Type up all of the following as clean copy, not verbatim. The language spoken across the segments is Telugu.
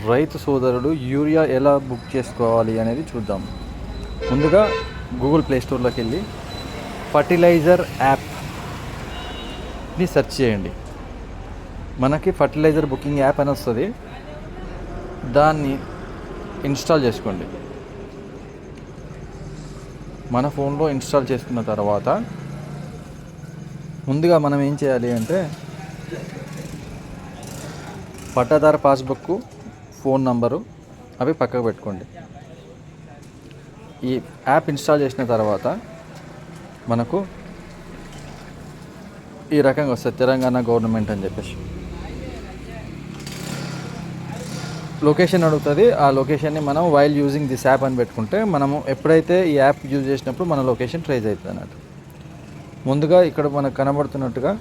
రైతు సోదరుడు యూరియా ఎలా బుక్ చేసుకోవాలి అనేది చూద్దాం. ముందుగా గూగుల్ ప్లే స్టోర్లోకి వెళ్ళి ఫర్టిలైజర్ యాప్ని సెర్చ్ చేయండి. మనకి ఫర్టిలైజర్ బుకింగ్ యాప్ అని వస్తుంది. దాన్ని ఇన్స్టాల్ చేసుకోండి. మన ఫోన్లో ఇన్స్టాల్ చేసుకున్న తర్వాత ముందుగా మనం ఏం చేయాలి అంటే పట్టాదారు పాస్బుక్, ఫోన్ నంబరు అవి పక్కకు పెట్టుకోండి. ఈ యాప్ ఇన్స్టాల్ చేసిన తర్వాత మనకు ఈ రకంగా వస్తుంది, తెలంగాణ గవర్నమెంట్ అని చెప్పేసి లొకేషన్ అడుగుతుంది. ఆ లొకేషన్ని మనం వైల్ యూజింగ్ దిస్ యాప్ అని పెట్టుకుంటే మనము ఎప్పుడైతే ఈ యాప్ యూజ్ చేసినప్పుడు మన లొకేషన్ ట్రేస్ అవుతుంది అన్నట్టు. ముందుగా ఇక్కడ మనకు కనబడుతున్నట్టుగా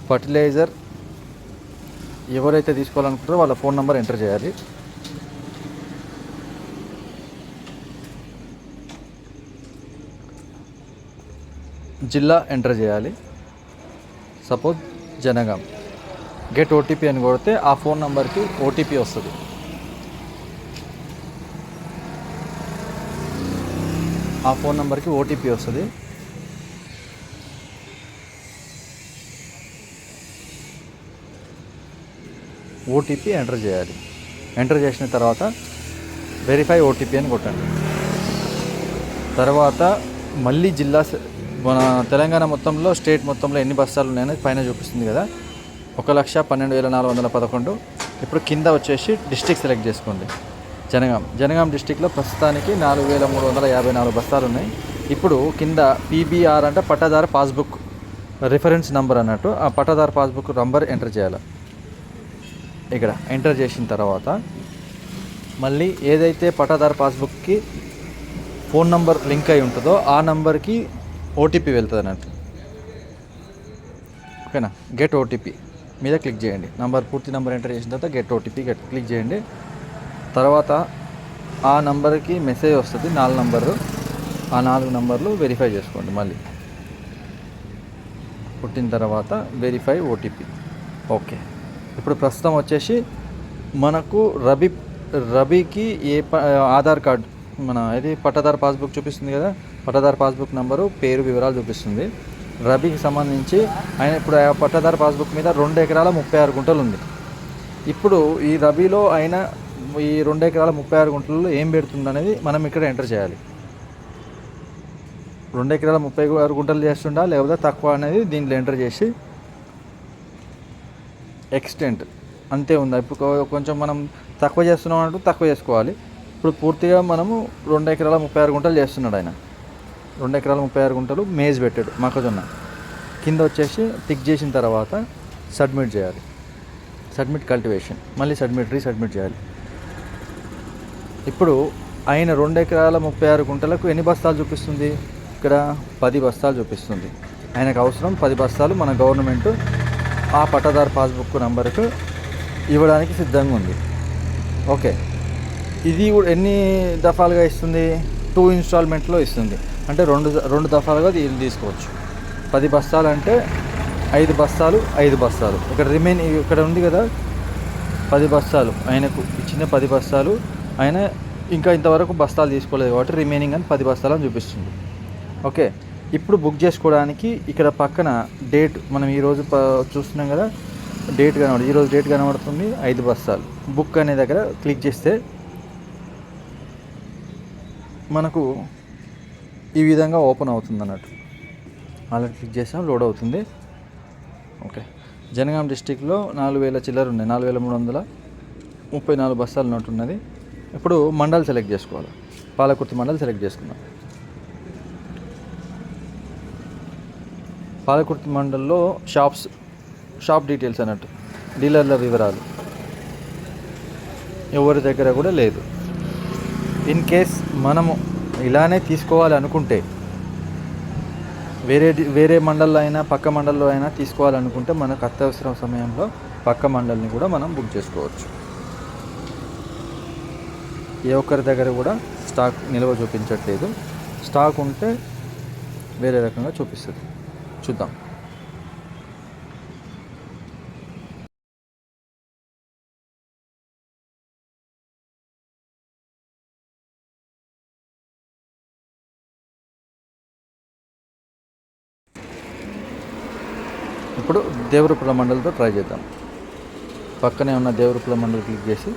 ఫర్టిలైజర్ ఎవరైతే తీసుకోవాలనుకుంటారో వాళ్ళ ఫోన్ నెంబర్ ఎంటర్ చేయాలి. జిల్లా ఎంటర్ చేయాలి. సపోజ్ జనగాం. గెట్ ఓటీపీ అని కొడితే ఆ ఫోన్ నెంబర్కి ఓటీపీ వస్తుంది. ఆ ఫోన్ నెంబర్కి ఓటీపీ వస్తుంది. ఓటీపీ ఎంటర్ చేయాలి. ఎంటర్ చేసిన తర్వాత వెరిఫై ఓటీపీ అని కొట్టండి. తర్వాత మళ్ళీ జిల్లా, మన తెలంగాణ మొత్తంలో, స్టేట్ మొత్తంలో ఎన్ని బస్తాలు ఉన్నాయని పైన చూపిస్తుంది కదా, 1,12,411. ఇప్పుడు కింద వచ్చేసి డిస్ట్రిక్ట్ సెలెక్ట్ చేసుకోండి. జనగాం డిస్ట్రిక్ట్లో ప్రస్తుతానికి 4,354 బస్తాలు ఉన్నాయి. ఇప్పుడు కింద పీబీఆర్ అంటే పట్టాదారు పాస్బుక్ రిఫరెన్స్ నంబర్ అన్నట్టు, ఆ పట్టాదారు పాస్బుక్ నంబర్ ఎంటర్ చేయాలి. ఇక్కడ ఎంటర్ చేసిన తర్వాత మళ్ళీ ఏదైతే పట్టాదారు పాస్బుక్కి ఫోన్ నంబర్ లింక్ అయి ఉంటుందో ఆ నంబర్కి ఓటీపీ వెళ్తుంది అన్నట్టు. ఓకేనా? గెట్ ఓటీపీ మీద క్లిక్ చేయండి. పూర్తి నంబర్ ఎంటర్ చేసిన తర్వాత గెట్ ఓటీపీ క్లిక్ చేయండి. తర్వాత ఆ నంబర్కి మెసేజ్ వస్తుంది, 4 నంబర్లు. ఆ 4 నంబర్లు వెరిఫై చేసుకోండి. మళ్ళీ పుట్టిన తర్వాత వెరిఫై ఓటీపీ. ఓకే. ఇప్పుడు ప్రస్తుతం వచ్చేసి మనకు రబీకి ఆధార్ కార్డు, మన ఇది పట్టాదారు పాస్బుక్ చూపిస్తుంది కదా, పట్టాదారు పాస్బుక్ నంబరు, పేరు, వివరాలు చూపిస్తుంది. రబీకి సంబంధించి ఆయన ఇప్పుడు ఆ పట్టాదారు పాస్బుక్ మీద 2 ఎకరాల 36 గుంటలు ఉంది. ఇప్పుడు ఈ రబీలో ఆయన ఈ 2 ఎకరాల 36 గుంటలలో ఏం పెడుతుంది అనేది మనం ఇక్కడ ఎంటర్ చేయాలి. 2 ఎకరాల 36 గుంటలు చేస్తుండా లేకపోతే తక్కువ అనేది దీంట్లో ఎంటర్ చేసి ఎక్స్టెంట్ అంతే ఉందా. ఇప్పుడు కొంచెం మనం తక్కువ చేస్తున్నాం అంటూ తక్కువ చేసుకోవాలి. ఇప్పుడు పూర్తిగా మనము 2 ఎకరాల 36 గుంటలు చేస్తున్నాడు ఆయన. 2 ఎకరాల 36 గుంటలు మేజ్ పెట్టాడు, మొక్కజొన్న. కింద వచ్చేసి టిక్ చేసిన తర్వాత సబ్మిట్ చేయాలి. సబ్మిట్ కల్టివేషన్, మళ్ళీ రీసబ్మిట్ చేయాలి. ఇప్పుడు ఆయన 2 ఎకరాల 36 గుంటలకు ఎన్ని బస్తాలు చూపిస్తుంది? ఇక్కడ 10 బస్తాలు చూపిస్తుంది. ఆయనకు అవసరం 10 బస్తాలు మన గవర్నమెంట్ ఆ పట్టాదారు పాస్బుక్ నంబర్కు ఇవ్వడానికి సిద్ధంగా ఉంది. ఓకే. ఇది ఎన్ని దఫాలుగా ఇస్తుంది? 2 ఇన్స్టాల్మెంట్లో ఇస్తుంది. అంటే రెండు దఫాలుగా దీన్ని తీసుకోవచ్చు. 10 బస్తాలు అంటే 5 బస్తాలు 5 బస్తాలు. ఇక్కడ ఉంది కదా 10 బస్తాలు, ఆయనకు ఇచ్చిన 10 బస్తాలు. ఆయన ఇంకా ఇంతవరకు బస్తాలు తీసుకోలేదు కాబట్టి రిమైనింగ్ అని 10 బస్తాలు అని చూపిస్తుంది. ఓకే. ఇప్పుడు బుక్ చేసుకోవడానికి ఇక్కడ పక్కన డేట్, మనం ఈరోజు చూస్తున్నాం కదా, డేట్ కనబడుతుంది. ఈరోజు డేట్ కనబడుతుంది. 5 బస్తాలు బుక్ అనే దగ్గర క్లిక్ చేస్తే మనకు ఈ విధంగా ఓపెన్ అవుతుంది అన్నట్టు. అలా క్లిక్ చేసాం, లోడ్ అవుతుంది. ఓకే. జనగాం డిస్టిక్లో 4,000 చిల్లర ఉన్నాయి, 4,334 బస్తాలు ఉన్నట్టున్నది. ఇప్పుడు మండల్ సెలెక్ట్ చేసుకోవాలి. పాలకుర్తి మండల్ సెలెక్ట్ చేసుకున్నాం. పాలకుర్తి మండల్లో షాప్ డీటెయిల్స్ అన్నట్టు, డీలర్ల వివరాలు ఎవరి దగ్గర కూడా లేదు. ఇన్ కేస్ మనము ఇలానే తీసుకోవాలి అనుకుంటే వేరే మండల్లో అయినా పక్క మండల్లో అయినా తీసుకోవాలనుకుంటే మనకు అత్యవసరం సమయంలో పక్క మండల్ని కూడా మనం బుక్ చేసుకోవచ్చు. ఏ ఒక్కరి దగ్గర కూడా స్టాక్ నిల్వ చూపించట్లేదు. స్టాక్ ఉంటే వేరే రకంగా చూపిస్తుంది. చూద్దాం. ఇప్పుడు దేవరూపల మండలితో ట్రై చేద్దాం. పక్కనే ఉన్న దేవరూపల మండలి క్లిక్ చేసి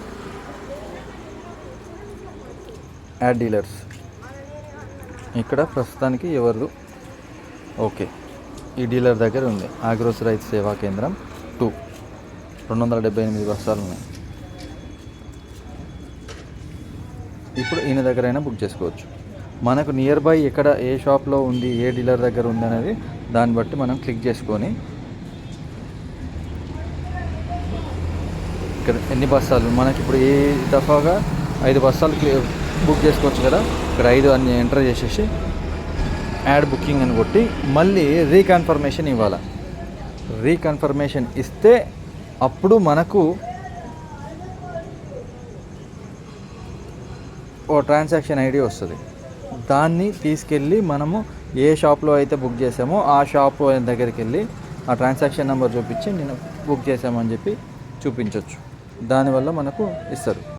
యాడ్ డీలర్స్. ఇక్కడ ప్రస్తుతానికి ఎవరు ఓకే, ఈ డీలర్ దగ్గర ఉంది ఆగ్రోస్ రైతు సేవా కేంద్రం 2 278 బస్తాలు ఉన్నాయి. ఇప్పుడు ఈయన దగ్గరైనా బుక్ చేసుకోవచ్చు. మనకు నియర్ బై ఎక్కడ ఏ షాప్లో ఉంది, ఏ డీలర్ దగ్గర ఉంది అనేది దాన్ని బట్టి మనం క్లిక్ చేసుకొని ఇక్కడ ఎన్ని బస్తాలు మనకి ఇప్పుడు ఏ దఫాగా 5 బస్తాలు బుక్ చేసుకోవచ్చు కదా. ఇక్కడ 5 అన్ని ఎంటర్ చేసేసి యాడ్ బుకింగ్ అని కొట్టి మళ్ళీ రీకన్ఫర్మేషన్ ఇవ్వాలి. రీకన్ఫర్మేషన్ ఇస్తే అప్పుడు మనకు ఓ ట్రాన్సాక్షన్ ఐడి వస్తుంది. దాన్ని తీసుకెళ్ళి మనము ఏ షాప్లో అయితే బుక్ చేసామో ఆ షాప్ దగ్గరికి వెళ్ళి ఆ ట్రాన్సాక్షన్ నెంబర్ చూపించి నేను బుక్ చేసామని చెప్పి చూపించవచ్చు. దానివల్ల మనకు ఇస్తారు.